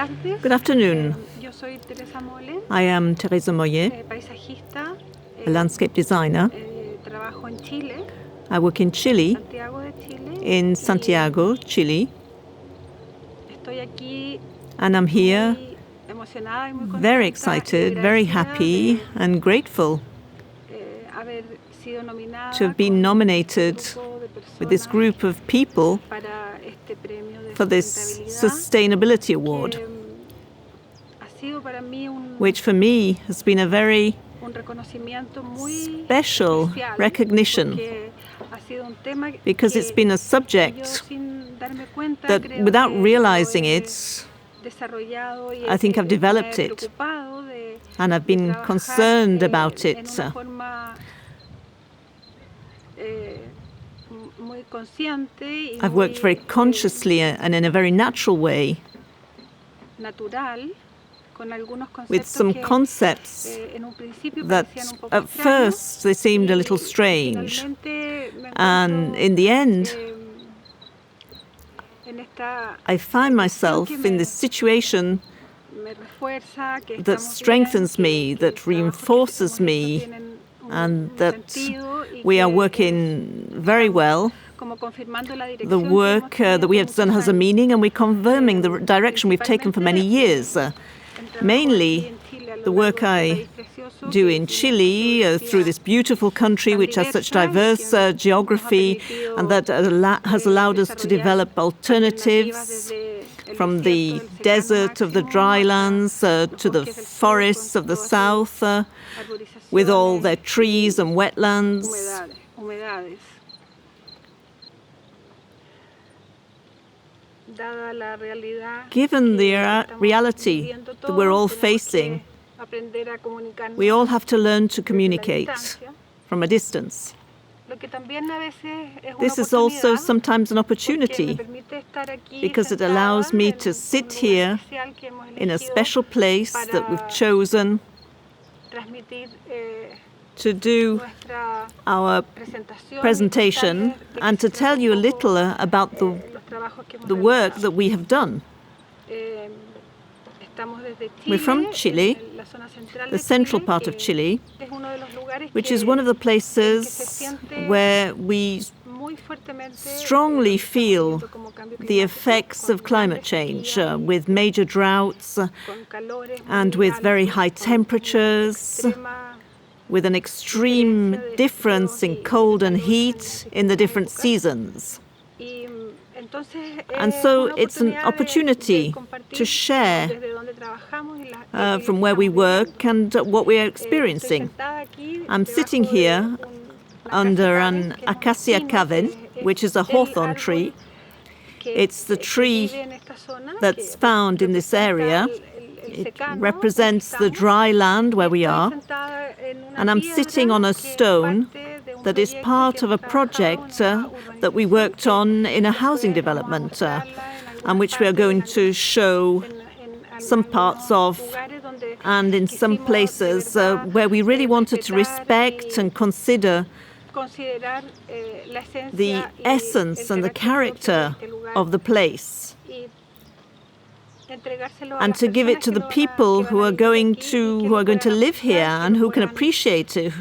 Good afternoon. I am Teresa Moller, a landscape designer. I work in Chile, in Santiago, Chile. And I'm here very excited, very happy and grateful to have been nominated with this group of people for this Sustainability Award, which for me has been a very special recognition because it's been a subject that, without realizing it, I think I've developed it and I've been concerned about it. I've worked very consciously and in a very natural way with some concepts that at first they seemed a little strange. And in the end, I find myself in this situation that strengthens me, that reinforces me, and that we are working very well. The work that we have done has a meaning, and we're confirming the direction we've taken for many years. Mainly, the work I do in Chile, through this beautiful country which has such diverse geography, and that has allowed us to develop alternatives from the desert of the drylands to the forests of the south, with all their trees and wetlands. Given the reality that we're all facing, we all have to learn to communicate from a distance. This is also sometimes an opportunity because it allows me to sit here in a special place that we've chosen to do our presentation and to tell you a little about the work that we have done. We're from Chile, the central part of Chile, which is one of the places where we strongly feel the effects of climate change, with major droughts and with very high temperatures, with an extreme difference in cold and heat in the different seasons. And so it's an opportunity to share from where we work and what we are experiencing. I'm sitting here under an acacia cavern, which is a hawthorn tree. It's the tree that's found in this area. It represents the dry land where we are. And I'm sitting on a stone that is part of a project that we worked on in a housing development, and which we are going to show some parts of, and in some places where we really wanted to respect and consider the essence and the character of the place, and to give it to the people who are going to live here and who can appreciate it,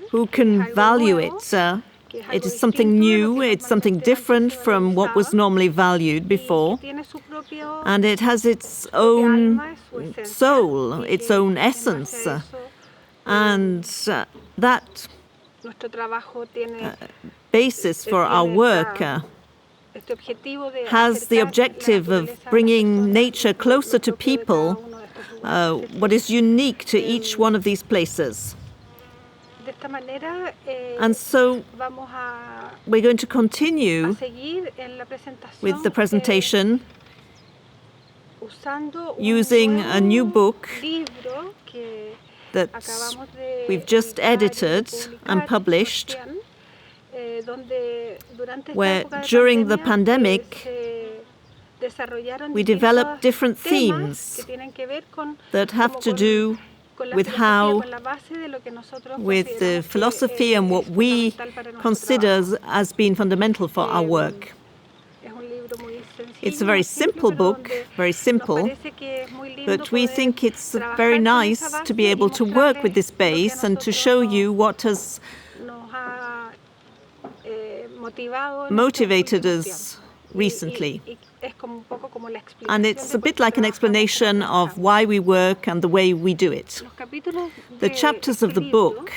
who can value it. It is something new, it's something different from what was normally valued before, and it has its own soul, its own essence, and that basis for our work has the objective of bringing nature closer to people, what is unique to each one of these places. And so we're going to continue with the presentation using a new book that we've just edited and published, where during the pandemic we developed different themes that have to do with how, with the philosophy and what we consider as being fundamental for our work. It's a very simple book, very simple, but we think it's very nice to be able to work with this base and to show you what has motivated us recently. And it's a bit like an explanation of why we work and the way we do it. The chapters of the book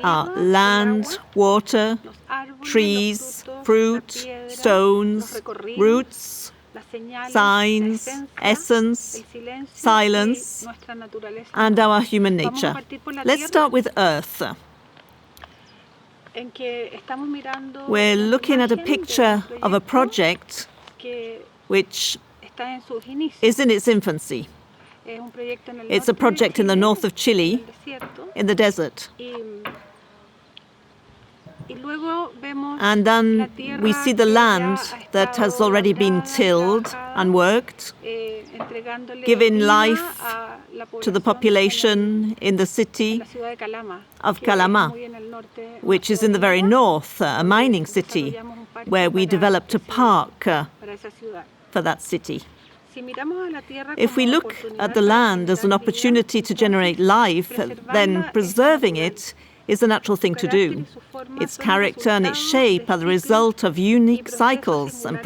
are land, water, trees, fruit, stones, roots, signs, essence, silence, and our human nature. Let's start with Earth. We're looking at a picture of a project which is in its infancy. It's a project in the north of Chile, in the desert. And then we see the land that has already been tilled and worked, giving life to the population in the city of Calama, which is in the very north, a mining city, where we developed a park for that city. If we look at the land as an opportunity to generate life, then preserving it is a natural thing to do. Its character and its shape are the result of unique cycles and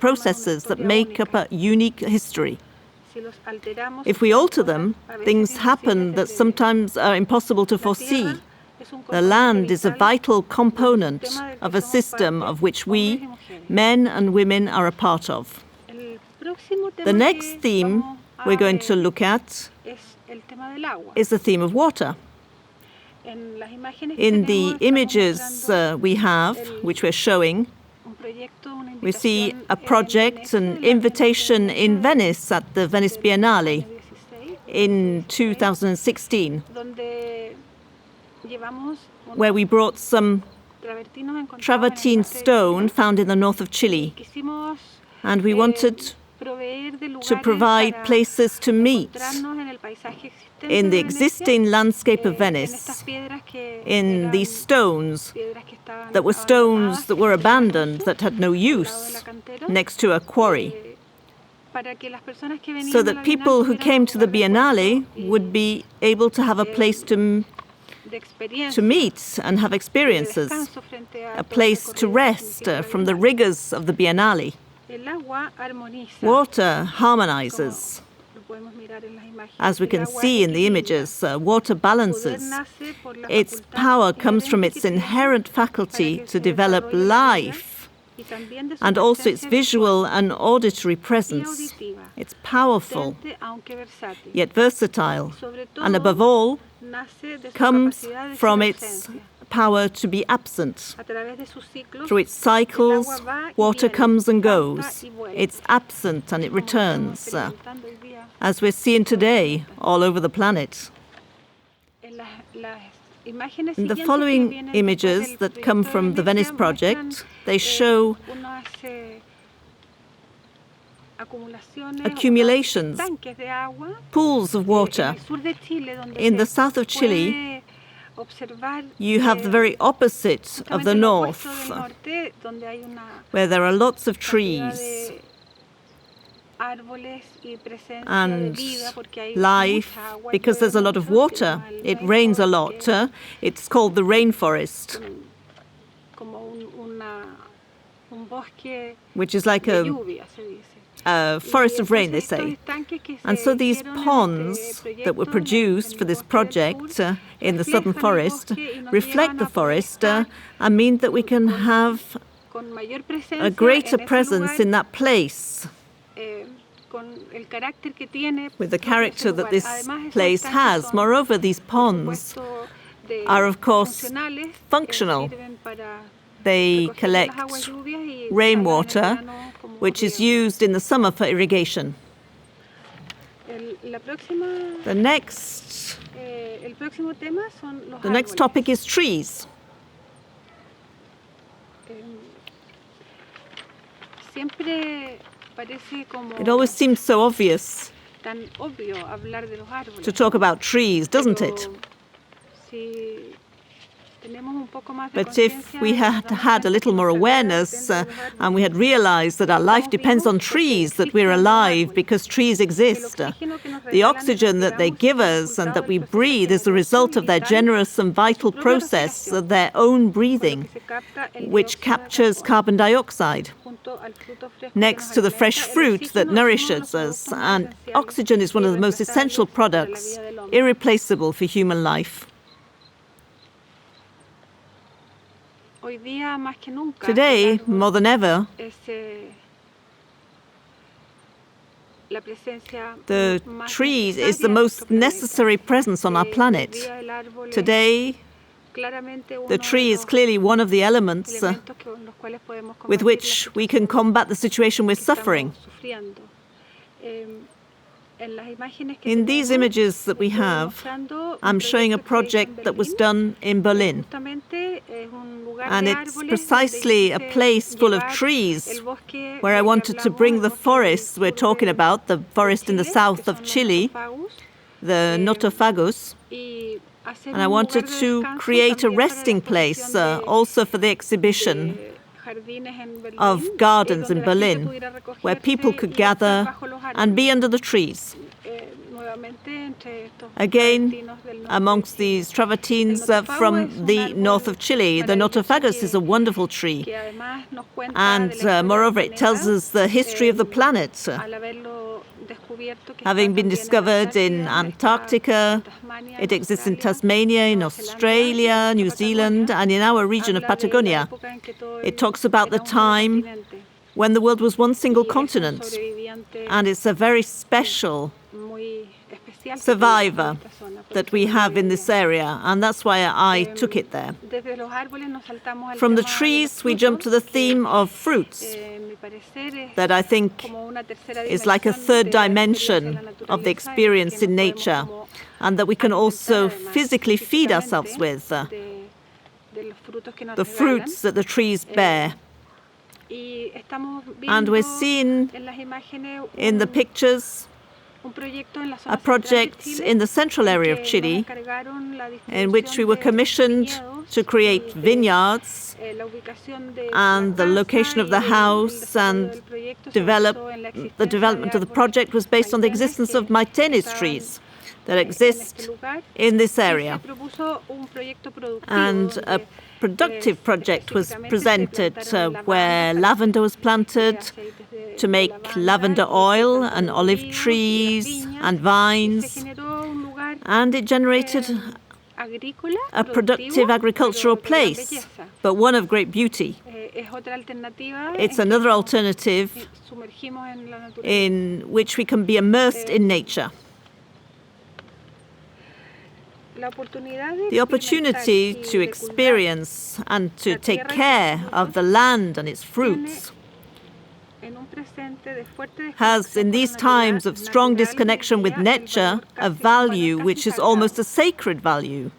processes that make up a unique history. If we alter them, things happen that sometimes are impossible to foresee. The land is a vital component of a system of which we, men and women, are a part of. The next theme we're going to look at is the theme of water. In the images we have, which we're showing, we see a project, an invitation in Venice at the Venice Biennale in 2016, where we brought some travertine stone found in the north of Chile, and we wanted to provide places to meet in the existing landscape of Venice, in these stones that were abandoned, that had no use, next to a quarry, so that people who came to the Biennale would be able to have a place to meet and have experiences, a place to rest from the rigors of the Biennale. Water harmonizes. As we can see in the images, water balances. Its power comes from its inherent faculty to develop life, and also its visual and auditory presence. It's powerful, yet versatile, and above all, comes from its power to be absent. Through its cycles, water comes and goes. It's absent and it returns, as we're seeing today all over the planet. In the following images that come from the Venice project, they show accumulations, pools of water. In the south of Chile, you have the very opposite of the north, where there are lots of trees and life, because there's a lot of water. It rains a lot. It's called the rainforest, which is like a forest of rain, they say. And so these ponds that were produced for this project in the southern forest reflect the forest and mean that we can have a greater presence in that place, with the character that this place has. Moreover, these ponds are, of course, functional. They collect rainwater, which is used in the summer for irrigation. The next topic is trees. It always seems so obvious to talk about trees, doesn't it? But if we had had a little more awareness and we had realized that our life depends on trees, that we're alive because trees exist, the oxygen that they give us and that we breathe is the result of their generous and vital process of their own breathing, which captures carbon dioxide, next to the fresh fruit that nourishes us. And oxygen is one of the most essential products, irreplaceable for human life. Today, more than ever, the tree is the most necessary presence on our planet. Today, the tree is clearly one of the elements with which we can combat the situation we're suffering. In these images that we have, I'm showing a project that was done in Berlin. And it's precisely a place full of trees where I wanted to bring the forests we're talking about, the forest in the south of Chile, the Notofagus. And I wanted to create a resting place also for the exhibition of gardens in Berlin, where people could gather and be under the trees. Again, amongst these travertines from the north of Chile, the Notofagus is a wonderful tree. And moreover, it tells us the history of the planet. Having been discovered in Antarctica, it exists in Tasmania, in Australia, New Zealand, and in our region of Patagonia. It talks about the time when the world was one single continent, and it's a very special survivor that we have in this area, and that's why I took it there. From the trees, we jump to the theme of fruits, that I think is like a third dimension of the experience in nature, and that we can also physically feed ourselves with, the fruits that the trees bear. And we're seeing in the pictures a project in the central area of Chile in which we were commissioned to create vineyards, and the location of the house and the development of the project was based on the existence of maitenes trees that exist in this area. And a productive project was presented where lavender was planted to make lavender oil and olive trees and vines, and it generated a productive agricultural place, but one of great beauty. It's another alternative in which we can be immersed in nature. The opportunity to experience and to take care of the land and its fruits has, in these times of strong disconnection with nature, a value which is almost a sacred value.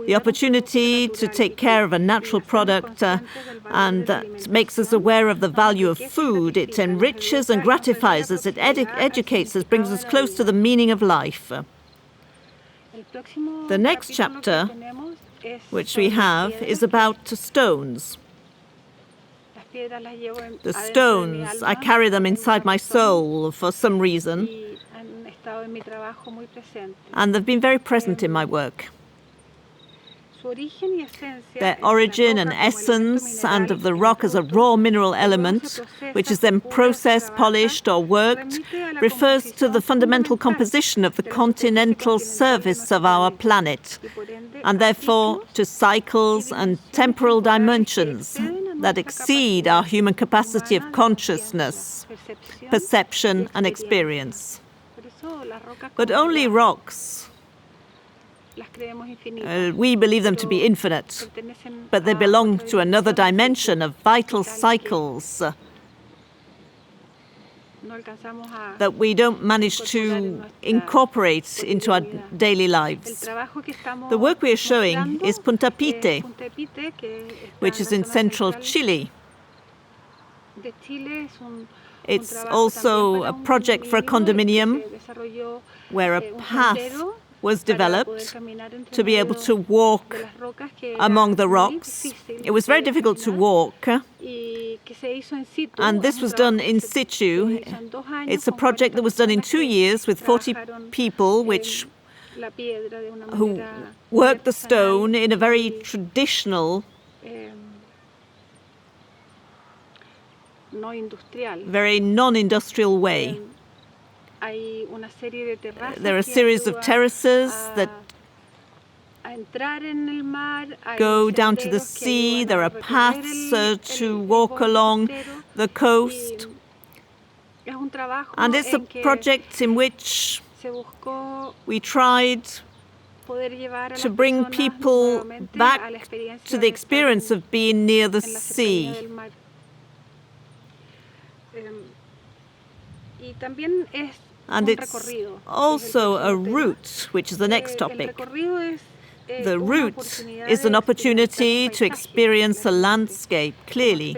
The opportunity to take care of a natural product and that makes us aware of the value of food. It enriches and gratifies us, it educates us, brings us close to the meaning of life. The next chapter, which we have, is about stones. The stones, I carry them inside my soul for some reason, and they've been very present in my work. Their origin and essence, and of the rock as a raw mineral element, which is then processed, polished, or worked, refers to the fundamental composition of the continental surface of our planet, and therefore to cycles and temporal dimensions that exceed our human capacity of consciousness, perception, and experience. But only rocks, we believe them to be infinite, but they belong to another dimension of vital cycles that we don't manage to incorporate into our daily lives. The work we are showing is Punta Pite, which is in central Chile. It's also a project for a condominium where a path was developed to be able to walk among the rocks. It was very difficult to walk, and this was done in situ. It's a project that was done in 2 years with 40 people who worked the stone in a very traditional, very non-industrial way. There are a series of terraces that go down to the sea. There are paths to walk along the coast. And it's a project in which we tried to bring people back to the experience of being near the sea. And it's also a route, which is the next topic. The route is an opportunity to experience a landscape clearly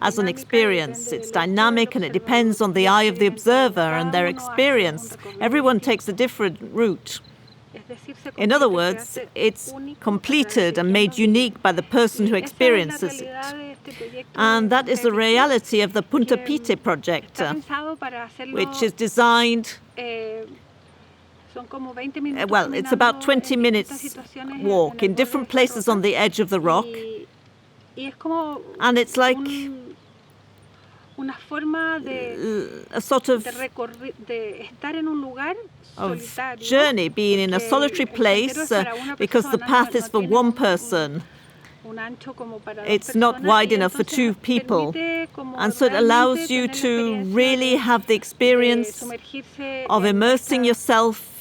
as an experience. It's dynamic and it depends on the eye of the observer and their experience. Everyone takes a different route. In other words, it's completed and made unique by the person who experiences it. And that is the reality of the Punta Pite project, which is designed, well, it's about 20 minutes walk in different places on the edge of the rock. And it's like a sort of journey, being in a solitary place because the path is for one person. It's not wide enough for 2 people. And so it allows you to really have the experience of immersing yourself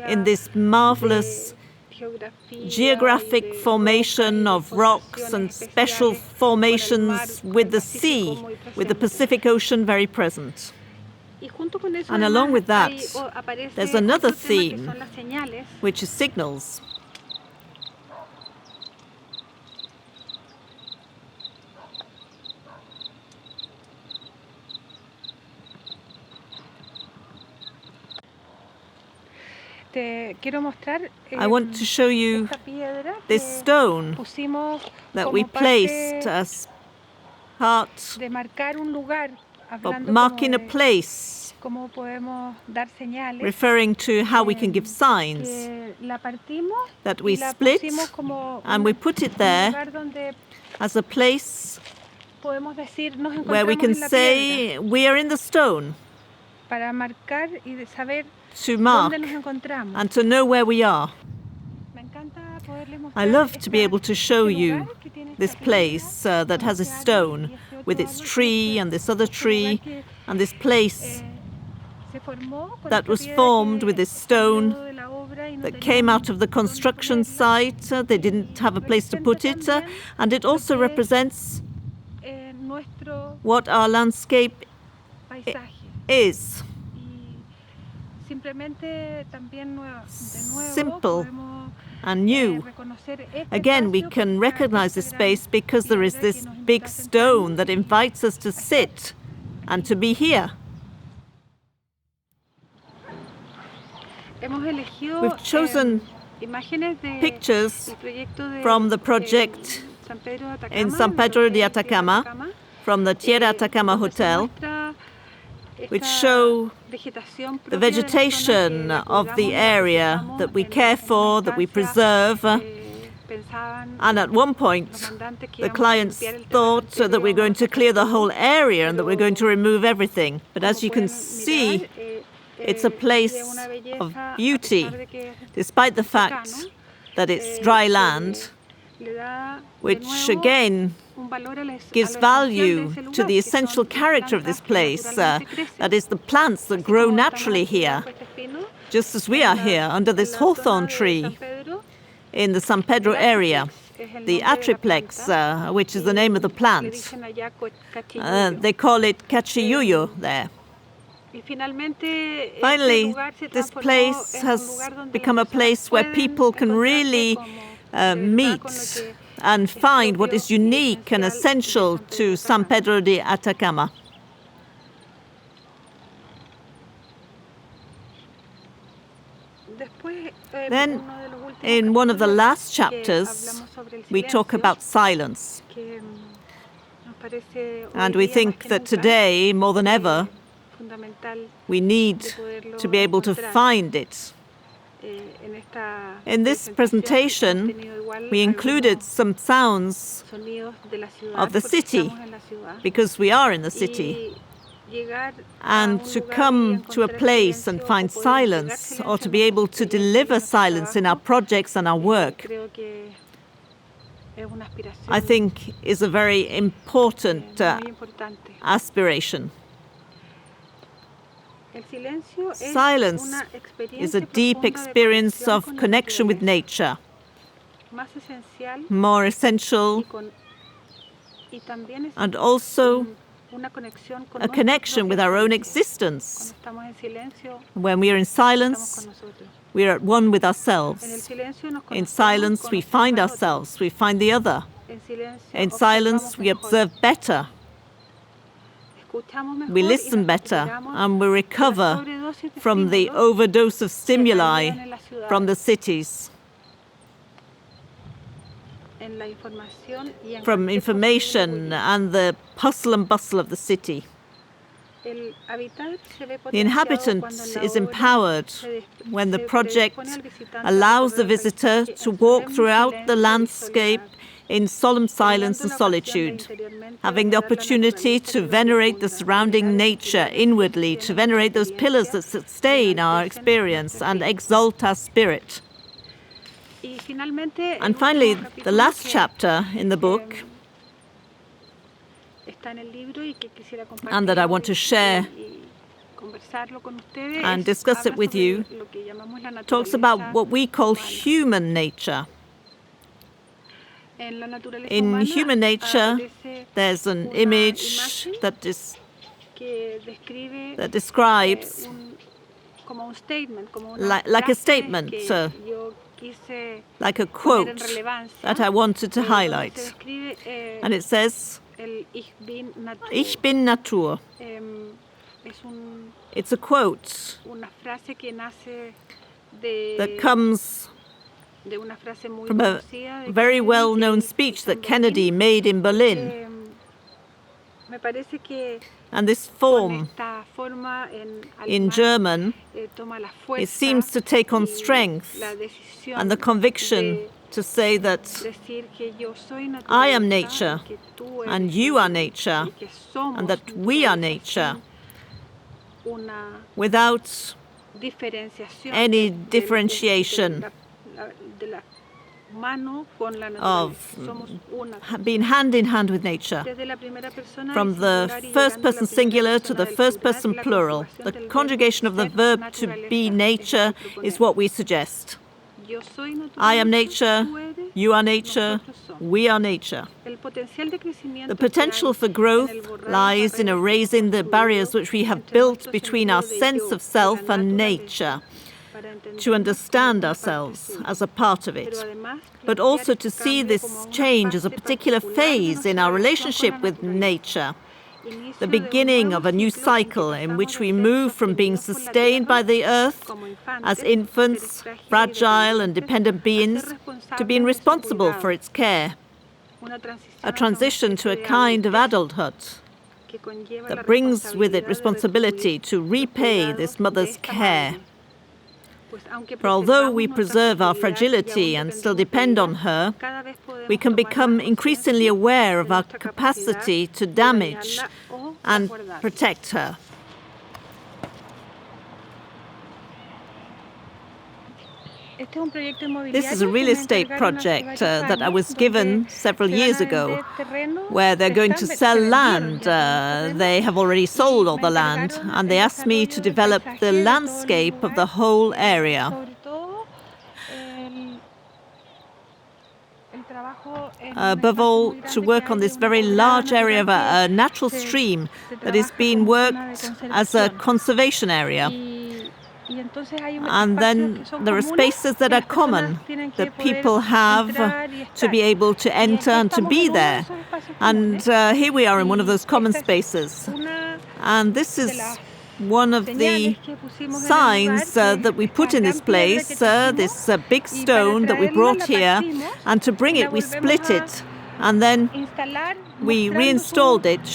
in this marvelous geographic formation of rocks and special formations with the sea, with the Pacific Ocean very present. And along with that, there's another theme, which is signals. I want to show you this stone that we placed as part of marking a place, referring to how we can give signs, that we split and we put it there as a place where we can say we are in the stone, to mark and to know where we are. I love to be able to show you this place that has a stone with its tree and this other tree, and this place that was formed with this stone that came out of the construction site. They didn't have a place to put it, and it also represents what our landscape is. Simple and new. Again, we can recognize this space because there is this big stone that invites us to sit and to be here. We've chosen pictures from the project in San Pedro de Atacama, from the Tierra Atacama Hotel, which show the vegetation of the area that we care for, that we preserve. And at one point, the clients thought that we're going to clear the whole area and that we're going to remove everything. But as you can see, it's a place of beauty, despite the fact that it's dry land, which again gives value to the essential character of this place, that is the plants that grow naturally here, just as we are here under this hawthorn tree in the San Pedro area, the atriplex, which is the name of the plant. They call it cachiyuyo there. Finally, this place has become a place where people can really meet and find what is unique and essential to San Pedro de Atacama. Then, in one of the last chapters, we talk about silence. And we think that today, more than ever, we need to be able to find it. In this presentation, we included some sounds of the city, because we are in the city. And to come to a place and find silence, or to be able to deliver silence in our projects and our work, I think is a very important aspiration. Silence is a deep experience of connection with nature, more essential, and also a connection with our own existence. When we are in silence, we are at one with ourselves. In silence, we find ourselves, we find the other. In silence, we observe better, we listen better, and we recover from the overdose of stimuli from the cities, from information and the hustle and bustle of the city. The inhabitant is empowered when the project allows the visitor to walk throughout the landscape in solemn silence and solitude, having the opportunity to venerate the surrounding nature inwardly, to venerate those pillars that sustain our experience and exalt our spirit. And finally, the last chapter in the book, and that I want to share and discuss it with you, talks about what we call human nature. In human nature, there's an image that describes like a statement, like a quote that I wanted to highlight. And it says, Ich bin Natur. It's a quote that comes from a very well-known speech that Kennedy made in Berlin. And this form, in German, it seems to take on strength and the conviction to say that I am nature, and you are nature, and that we are nature, without any differentiation of being hand in hand with nature, from the first person singular to the first person plural. The conjugation of the verb to be nature is what we suggest. I am nature, you are nature, we are nature. The potential for growth lies in erasing the barriers which we have built between our sense of self and nature, to understand ourselves as a part of it, but also to see this change as a particular phase in our relationship with nature, the beginning of a new cycle in which we move from being sustained by the earth as infants, fragile and dependent beings, to being responsible for its care, a transition to a kind of adulthood that brings with it responsibility to repay this mother's care. For although we preserve our fragility and still depend on her, we can become increasingly aware of our capacity to damage and protect her. This is a real estate project that I was given several years ago, where they're going to sell land. They have already sold all the land, and they asked me to develop the landscape of the whole area. Above all, to work on this very large area of a natural stream that is being worked as a conservation area. And then there are spaces that are common, that people have to be able to enter and to be there. And here we are in one of those common spaces. And this is one of the signs that we put in this place, this big stone that we brought here, and to bring it we split it, and then we reinstalled it,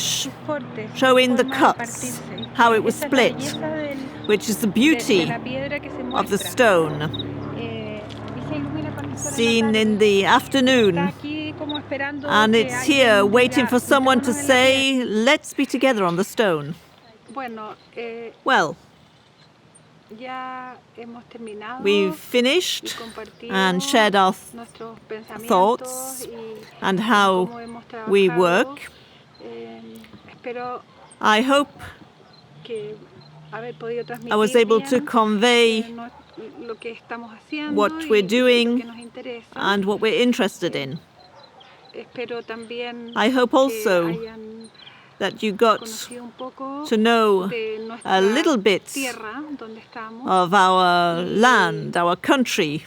showing the cuts, how it was split, which is the beauty of the stone, seen in the afternoon. And it's here waiting for someone to say, let's be together on the stone. Well, we've finished and shared our thoughts and how we work. I hope I was able to convey what we're doing and what we're interested in. I hope also that you got to know a little bit of our land, our country,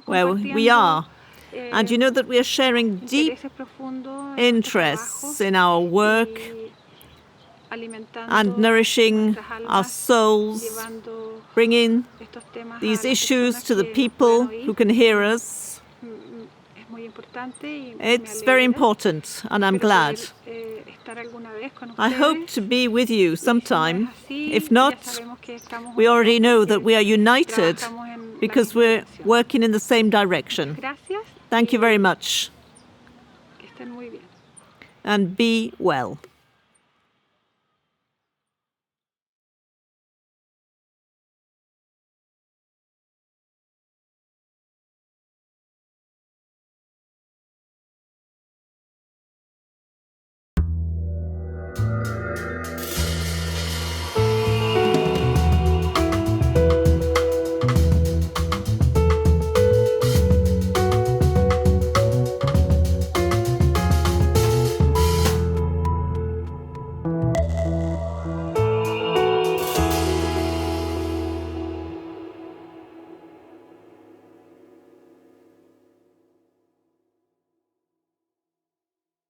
where we are. And you know that we are sharing deep interests in our work and nourishing our souls, bringing these issues to the people who can hear us. It's very important, and I'm glad. I hope to be with you sometime. If not, we already know that we are united because we're working in the same direction. Thank you very much. And be well.